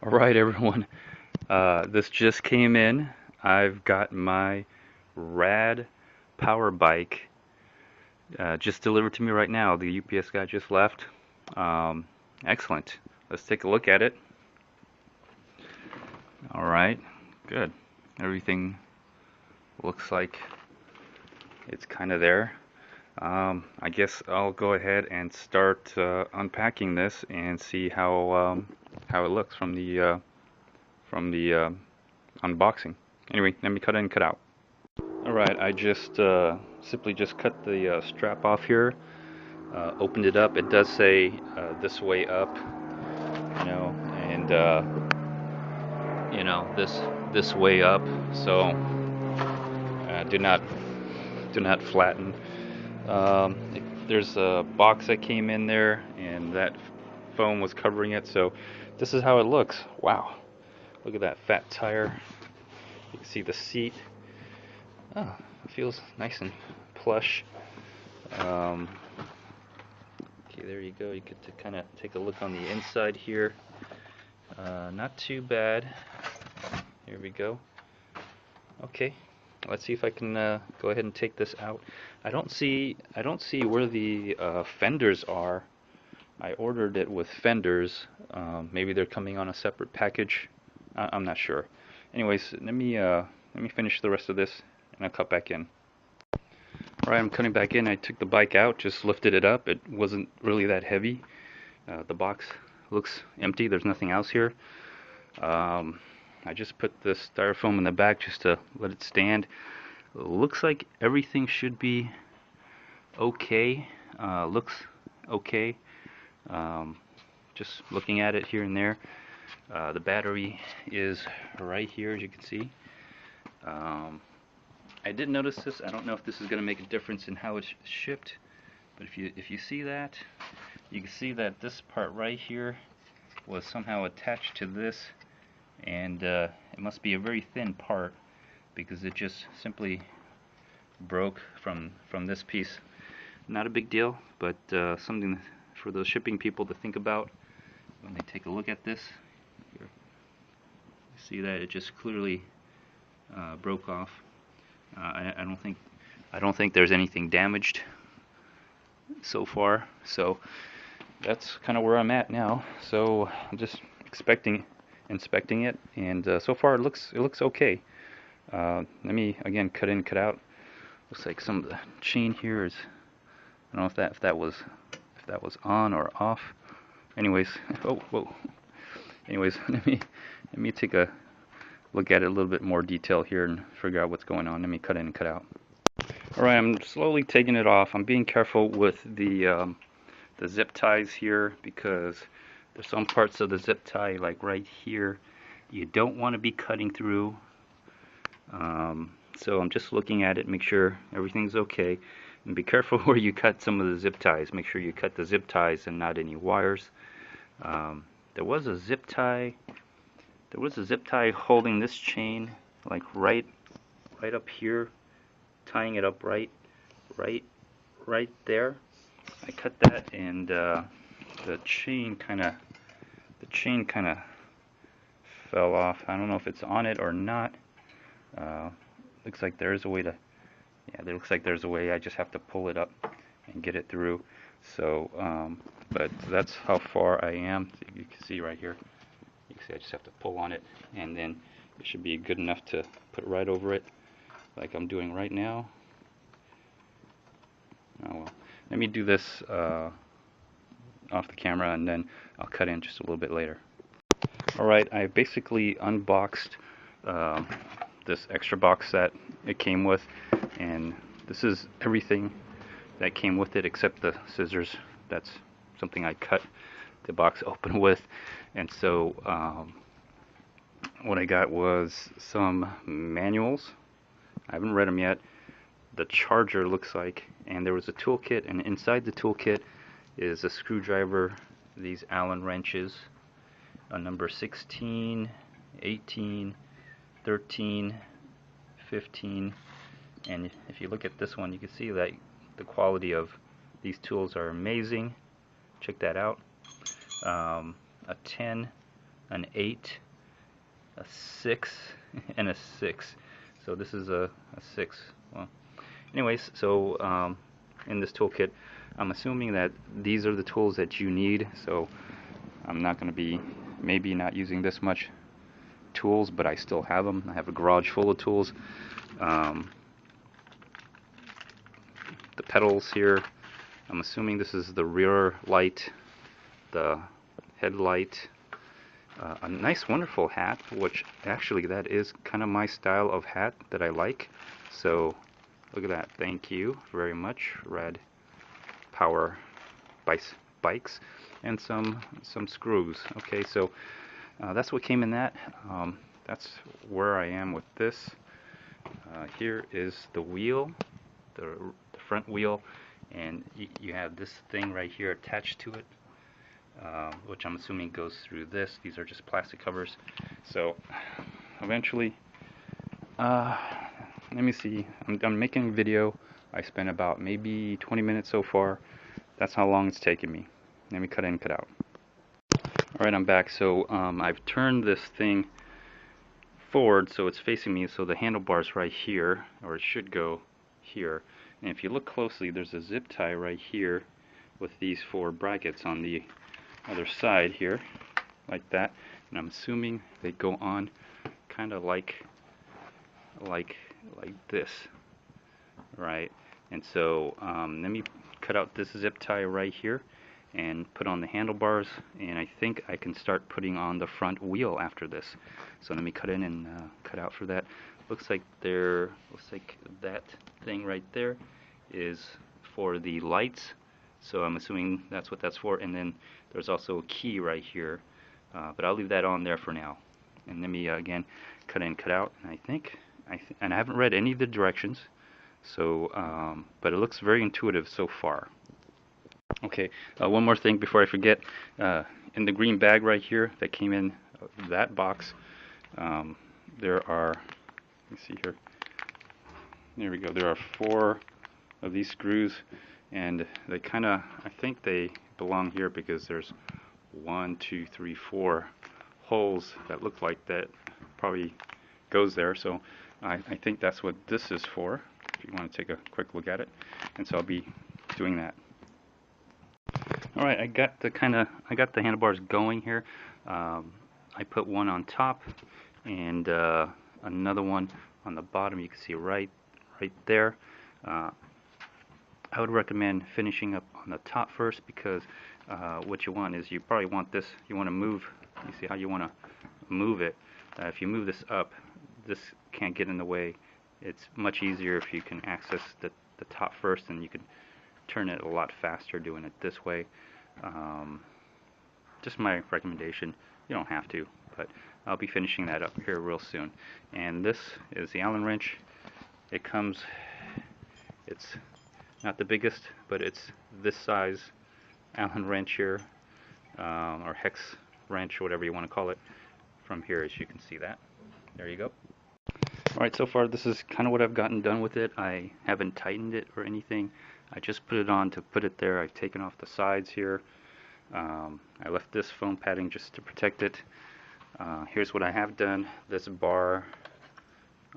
Alright everyone, this just came in. I've got my RAD power bike just delivered to me right now. The UPS guy just left. Excellent. Let's take a look at it. Alright, good. Everything looks like it's kind of there. I guess I'll go ahead and start unpacking this and see how it looks from the unboxing. Anyway, let me cut in and cut out. Alright, I just simply just cut the strap off here, opened it up. It does say this way up, and this way up, so do not flatten. There's a box that came in there, and that foam was covering it, so this is how it looks. Wow, look at that fat tire. You can see the seat. Oh, it feels nice and plush. Okay, there you go. You get to kind of take a look on the inside here. Not too bad. Here we go. Okay, let's see if I can go ahead and take this out. I don't see where the fenders are. I ordered it with fenders. Maybe they're coming on a separate package. I'm not sure. Anyways, let me finish the rest of this, and I'll cut back in. Alright, I'm cutting back in. I took the bike out, just lifted it up. It wasn't really that heavy. The box looks empty. There's nothing else here. I just put the styrofoam in the back just to let it stand. Looks like everything should be okay. Looks okay. Just looking at it here and there. The battery is right here, as you can see. I did notice this. I don't know if this is going to make a difference in how it's shipped, but if you see that, you can see that this part right here was somehow attached to this, and it must be a very thin part because it just simply broke from this piece. Not a big deal, but something for those shipping people to think about when they take a look at this. Here, you see that it just clearly broke off. I don't think there's anything damaged so far, so that's kind of where I'm at now. So I'm just inspecting it, and so far it looks okay. Let me again cut in, cut out. Looks like some of the chain here is, I don't know if that was on or off. Anyways, oh whoa. Anyways, let me take a look at it a little bit more detail here and figure out what's going on. Let me cut in and cut out. Alright, I'm slowly taking it off. I'm being careful with the zip ties here, because there's some parts of the zip tie, like right here, you don't want to be cutting through. So I'm just looking at it, make sure everything's okay, and be careful where you cut some of the zip ties. Make sure you cut the zip ties and not any wires. There was a zip tie holding this chain, like right up here, tying it up right there. I cut that, and the chain kind of fell off. I don't know if it's on it or not. Looks like there's a way to, yeah, there looks like there's a way. I just have to pull it up and get it through. So, but that's how far I am. You can see right here. You can see I just have to pull on it, and then it should be good enough to put right over it, like I'm doing right now. Oh well. Let me do this off the camera, and then I'll cut in just a little bit later. Alright, I basically unboxed this extra box that it came with, and this is everything that came with it except the scissors. That's something I cut the box open with. And so what I got was some manuals. I haven't read them yet. The charger looks like, and there was a toolkit, and inside the toolkit is a screwdriver, these Allen wrenches, a number 16, 18, 13, 15, and if you look at this one, you can see that the quality of these tools are amazing. Check that out. A 10 an 8, a 6, and a 6. So this is a 6. Well, anyways, so in this toolkit, I'm assuming that these are the tools that you need. So I'm not going to be maybe not using this much tools, but I still have them. I have a garage full of tools. The pedals here, I'm assuming this is the rear light, the headlight, a nice wonderful hat, which actually that is kind of my style of hat that I like. So look at that. Thank you very much, RAD Power bikes, and some screws. Okay, so that's what came in that. That's where I am with this. Here is the wheel, the front wheel, and you have this thing right here attached to it, which I'm assuming goes through this. These are just plastic covers. So eventually, let me see. I'm making a video. I spent about maybe 20 minutes so far. That's how long it's taken me. Let me cut in, cut out. Alright, I'm back. So I've turned this thing forward so it's facing me, so the handlebar's right here, or it should go here. And if you look closely, there's a zip tie right here with these 4 brackets on the other side here, like that. And I'm assuming they go on kind of like this, right? And so let me cut out this zip tie right here and put on the handlebars, and I think I can start putting on the front wheel after this. So let me cut in and cut out for that. Looks like that thing right there is for the lights, so I'm assuming that's what that's for. And then there's also a key right here, but I'll leave that on there for now. And let me again cut in, cut out. And I think and I haven't read any of the directions, so but it looks very intuitive so far. Okay, one more thing before I forget. In the green bag right here that came in that box, there are, let me see here. There we go. There are 4 of these screws, and they kind of, I think they belong here because there's 1, 2, 3, 4 holes that look like that probably goes there. So I think that's what this is for, if you want to take a quick look at it. And so I'll be doing that. Alright, I got the handlebars going here. I put one on top and another one on the bottom. You can see right there. I would recommend finishing up on the top first, because what you want is, you probably want this, you want to move, you see how you want to move it. If you move this up, this can't get in the way. It's much easier if you can access the top first, and you can turn it a lot faster doing it this way. Just my recommendation. You don't have to, but I'll be finishing that up here real soon. And this is the Allen wrench. It comes, it's not the biggest, but it's this size Allen wrench here, or hex wrench, whatever you want to call it, from here, as you can see that. There you go. Alright, so far this is kind of what I've gotten done with it. I haven't tightened it or anything. I just put it on to put it there. I've taken off the sides here. I left this foam padding just to protect it. Here's what I have done. This bar,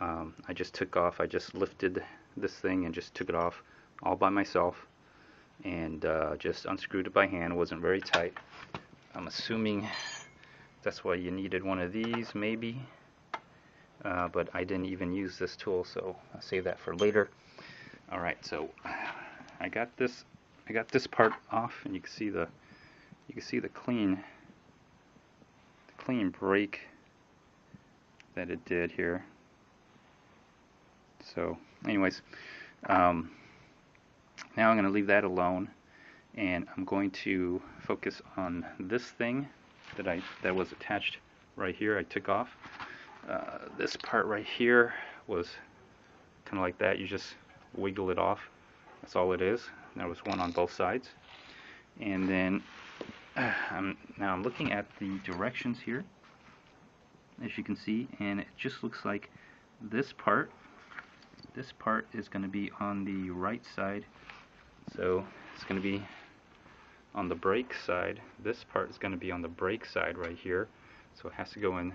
I just took off. I just lifted this thing and just took it off all by myself, and just unscrewed it by hand. It wasn't very tight. I'm assuming that's why you needed one of these, maybe. But I didn't even use this tool, so I'll save that for later. Alright, so I got this part off, and you can see the clean break that it did here. So anyways, now I'm going to leave that alone, and I'm going to focus on this thing that was attached right here. I took off. This part right here was kind of like that. You just wiggle it off. That's all it is. There was one on both sides. And then now I'm looking at the directions here, as you can see, and it just looks like this part is going to be on the right side. So it's going to be on the brake side. This part is going to be on the brake side right here. So it has to go in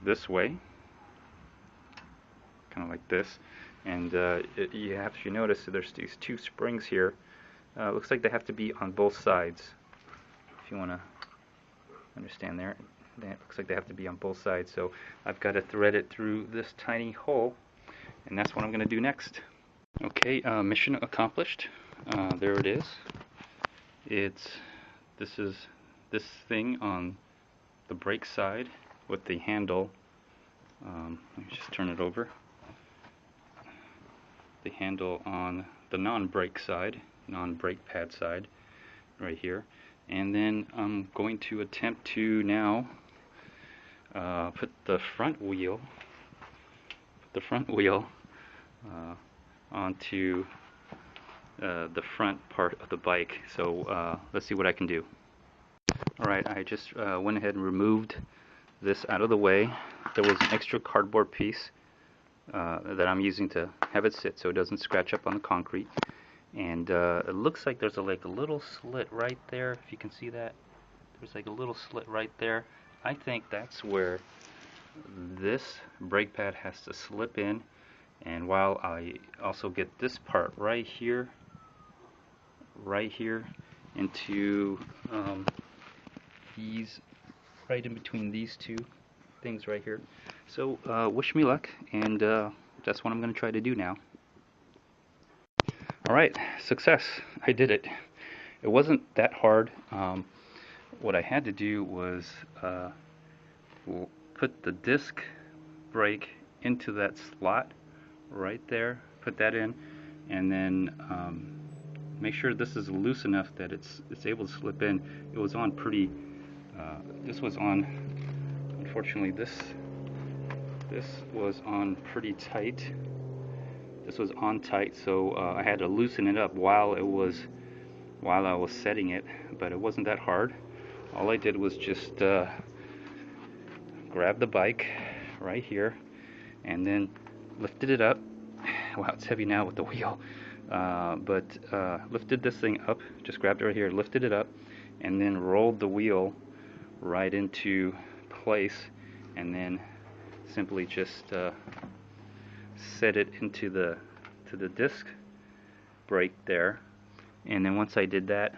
this way, kind of like this. And if you notice, there's these two springs here. Looks like they have to be on both sides. If you want to understand there, that looks like they have to be on both sides. So I've got to thread it through this tiny hole, and that's what I'm going to do next. Okay, mission accomplished. There it is. This is this thing on the brake side with the handle. Let me just turn it over. The handle on the non-brake side, non-brake pad side, right here. And then I'm going to attempt to now put the front wheel onto the front part of the bike. So let's see what I can do. Alright, I just went ahead and removed this out of the way. There was an extra cardboard piece that I'm using to have it sit so it doesn't scratch up on the concrete. And it looks like there's like a little slit right there, if you can see that. There's like a little slit right there. I think that's where this brake pad has to slip in. And while I also get this part right here into these, right in between these two things right here. So wish me luck, and that's what I'm going to try to do now. Alright, success. I did it. It wasn't that hard. What I had to do was put the disc brake into that slot right there, put that in, and then make sure this is loose enough that it's able to slip in. It was on pretty, this was on, unfortunately this was on pretty tight. This was on tight, so I had to loosen it up while I was setting it, but it wasn't that hard. All I did was just grab the bike right here and then lifted it up. Wow, it's heavy now with the wheel, but lifted this thing up, just grabbed it right here, lifted it up, and then rolled the wheel right into place, and then simply just set it into the disc brake there. And then once I did that,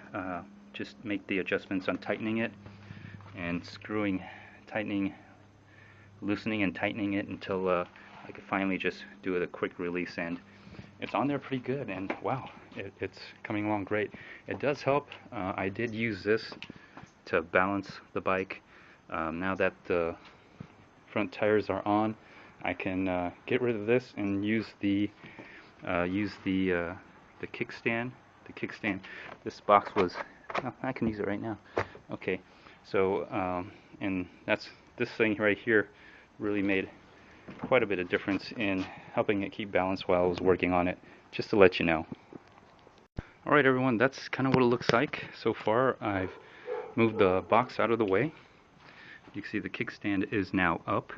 just make the adjustments on tightening it and loosening and tightening it until I could finally just do a quick release, and it's on there pretty good. And wow, it's coming along great. It does help. I did use this to balance the bike. Now that the front tires are on, I can get rid of this and use the kickstand. The kickstand. This box was. Oh, I can use it right now. Okay, so and this thing right here really made quite a bit of difference in helping it keep balance while I was working on it. Just to let you know. All right, everyone. That's kind of what it looks like so far. I've moved the box out of the way. You can see the kickstand is now up.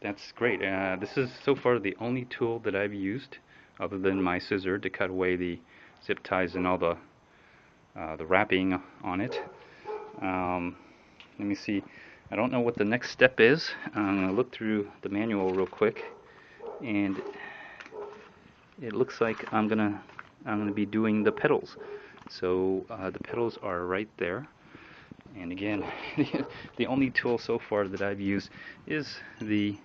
That's great. This is so far the only tool that I've used, other than my scissor, to cut away the zip ties and all the wrapping on it. Let me see. I don't know what the next step is. I'm going to look through the manual real quick, and it looks like I'm gonna be doing the pedals. So the pedals are right there. And again, the only tool so far that I've used is the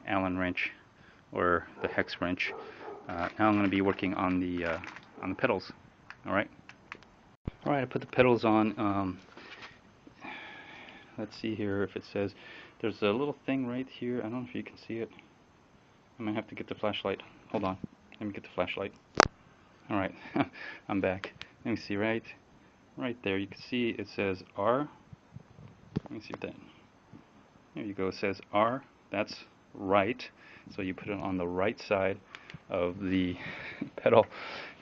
Allen wrench or the hex wrench. Now I'm going to be working on the pedals. All right. I put the pedals on. Let's see here if it says there's a little thing right here. I don't know if you can see it. I might have to get the flashlight. Hold on. Let me get the flashlight. All right. I'm back. Let me see right there. You can see it says R. Let me see if that. There you go. It says R. That's right. So you put it on the right side of the pedal,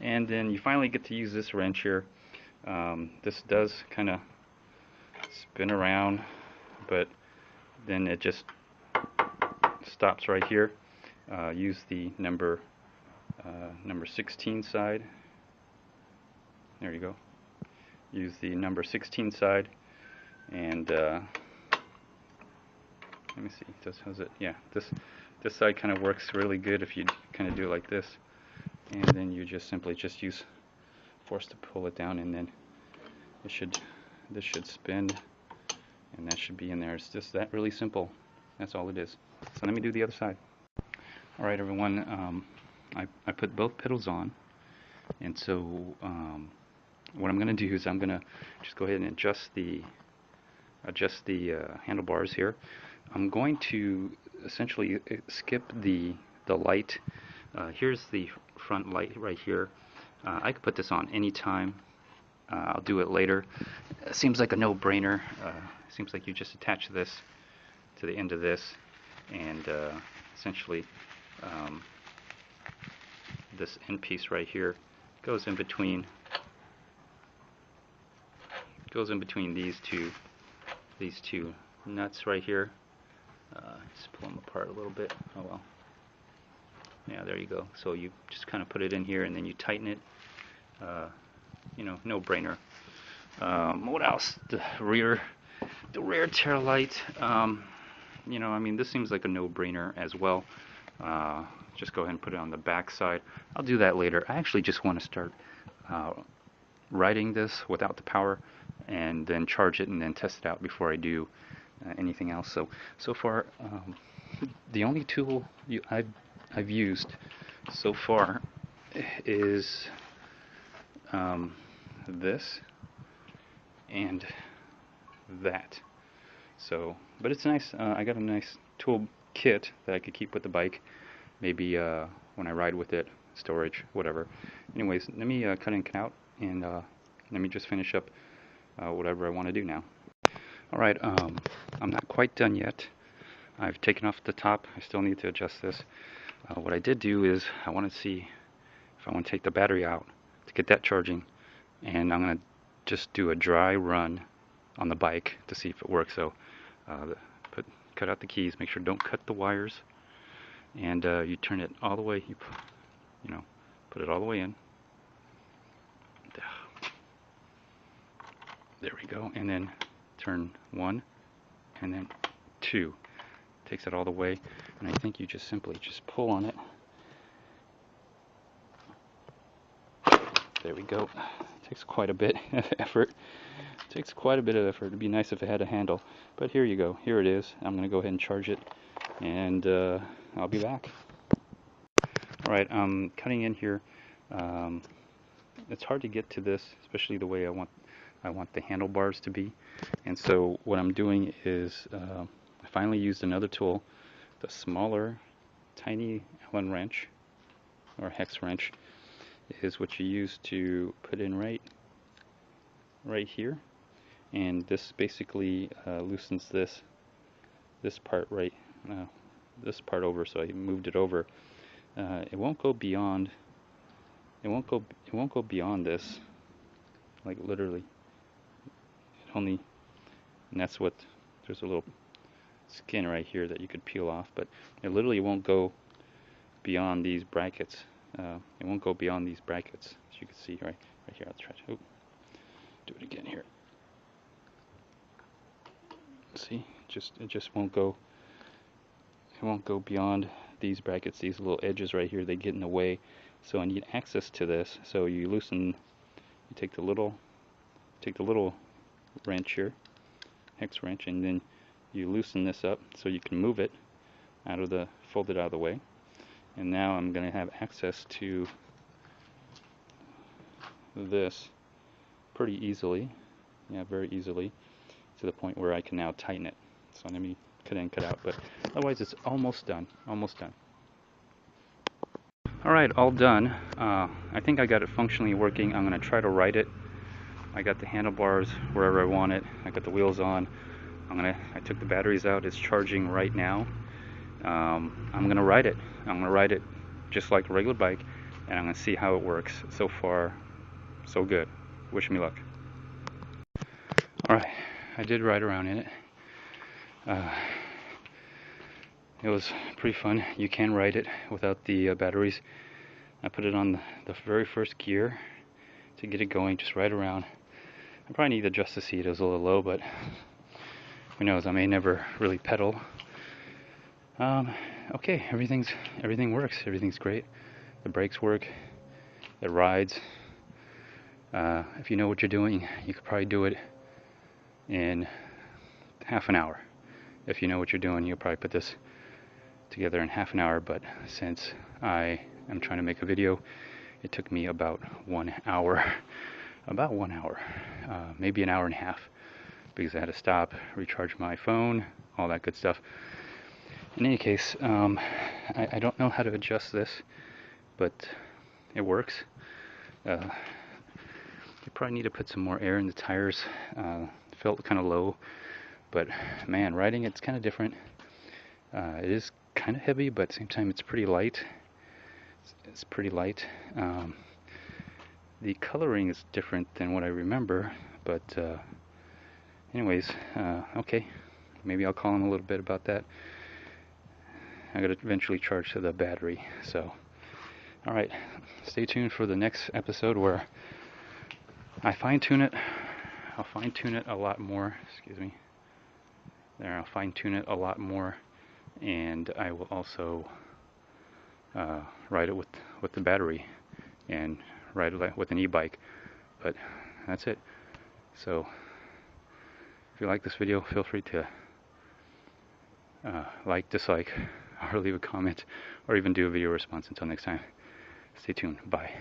and then you finally get to use this wrench here. This does kind of spin around, but then it just stops right here. Use the number 16 side. There you go. Use the number 16 side, and And let me see, how's it? Yeah, this side kind of works really good if you kind of do it like this, and then you just simply just use force to pull it down, and then this should spin, and that should be in there. It's just that really simple. That's all it is. So let me do the other side. All right, everyone. I put both pedals on, and so what I'm going to do is I'm going to just go ahead and adjust the handlebars here. I'm going to essentially skip the light. Here's the front light right here. I could put this on anytime. I'll do it later. It seems like a no-brainer. Seems like you just attach this to the end of this, and essentially this end piece right here goes in between these two nuts right here. Just pull them apart a little bit. Oh well. Yeah, there you go. So you just kind of put it in here, and then you tighten it. You know, no brainer. What else? The rear tail light. You know, I mean, this seems like a no-brainer as well. Just go ahead and put it on the back side. I'll do that later. I actually just want to start riding this without the power, and then charge it and then test it out before I do anything else. So far, the only tool I've used so far is this and that. So, but it's nice. I got a nice tool kit that I could keep with the bike. Maybe when I ride with it, storage, whatever. Anyways, let me cut in and out, and let me just finish up whatever I want to do now. Alright, I'm not quite done yet. I've taken off the top. I still need to adjust this. What I did do is I want to see if I want to take the battery out to get that charging, and I'm going to just do a dry run on the bike to see if it works. So cut out the keys, make sure don't cut the wires, and you turn it all the way, you know, put it all the way in. There we go, and then turn 1 and then 2. Takes it all the way, and I think you just simply just pull on it. There we go. Takes quite a bit of effort. Takes quite a bit of effort. It'd be nice if it had a handle, but here you go. Here it is. I'm going to go ahead and charge it, and I'll be back. Alright, I'm cutting in here. It's hard to get to this, especially the way I want the handlebars to be. And so what I'm doing is I finally used another tool, the smaller, tiny Allen wrench, or hex wrench, is what you use to put in right here. And this basically loosens this part this part over. So I moved it over. It won't go beyond. It won't go beyond this. Like literally. It only. And that's what. There's a little skin right here that you could peel off, but it literally won't go beyond these brackets. It won't go beyond these brackets, as you can see right here. I'll try to do it again here. See, it just won't go. It won't go beyond these brackets. These little edges right here, they get in the way. So I need access to this. So you loosen. You take the little wrench here, hex wrench, and then you loosen this up so you can move it fold it out of the way. And now I'm going to have access to this pretty easily, yeah, very easily, to the point where I can now tighten it. So let me cut in, cut out, but otherwise it's almost done, almost done. Alright, all done. I think I got it functionally working. I'm going to try to ride it. I got the handlebars wherever I want it. I got the wheels on. I took the batteries out. It's charging right now. I'm gonna ride it. I'm gonna ride it just like a regular bike, and I'm gonna see how it works. So far, so good. Wish me luck. Alright, I did ride around in it. It was pretty fun. You can ride it without the batteries. I put it on the very first gear to get it going. Just ride around. I probably need to adjust the seat. It was a little low, but who knows, I may never really pedal. Okay, everything works. Everything's great. The brakes work. It rides. If you know what you're doing, you could probably do it in half an hour. If you know what you're doing, you'll probably put this together in half an hour, but since I am trying to make a video, it took me about 1 hour. About 1 hour. Maybe an hour and a half, because I had to stop, recharge my phone, all that good stuff. In any case, I don't know how to adjust this, but it works. You probably need to put some more air in the tires. Felt kind of low, but man, riding it's kind of different. It is kind of heavy, but at the same time it's pretty light. It's pretty light. The coloring is different than what I remember, but anyways, okay, maybe I'll call him a little bit about that. I gotta eventually charge to the battery, so alright, stay tuned for the next episode where I fine-tune it. I'll fine-tune it a lot more, excuse me. There, I'll fine-tune it a lot more, and I will also ride it with the battery and ride it with an e-bike. But that's it. So if you like this video, feel free to like, dislike, or leave a comment, or even do a video response. Until next time, stay tuned. Bye.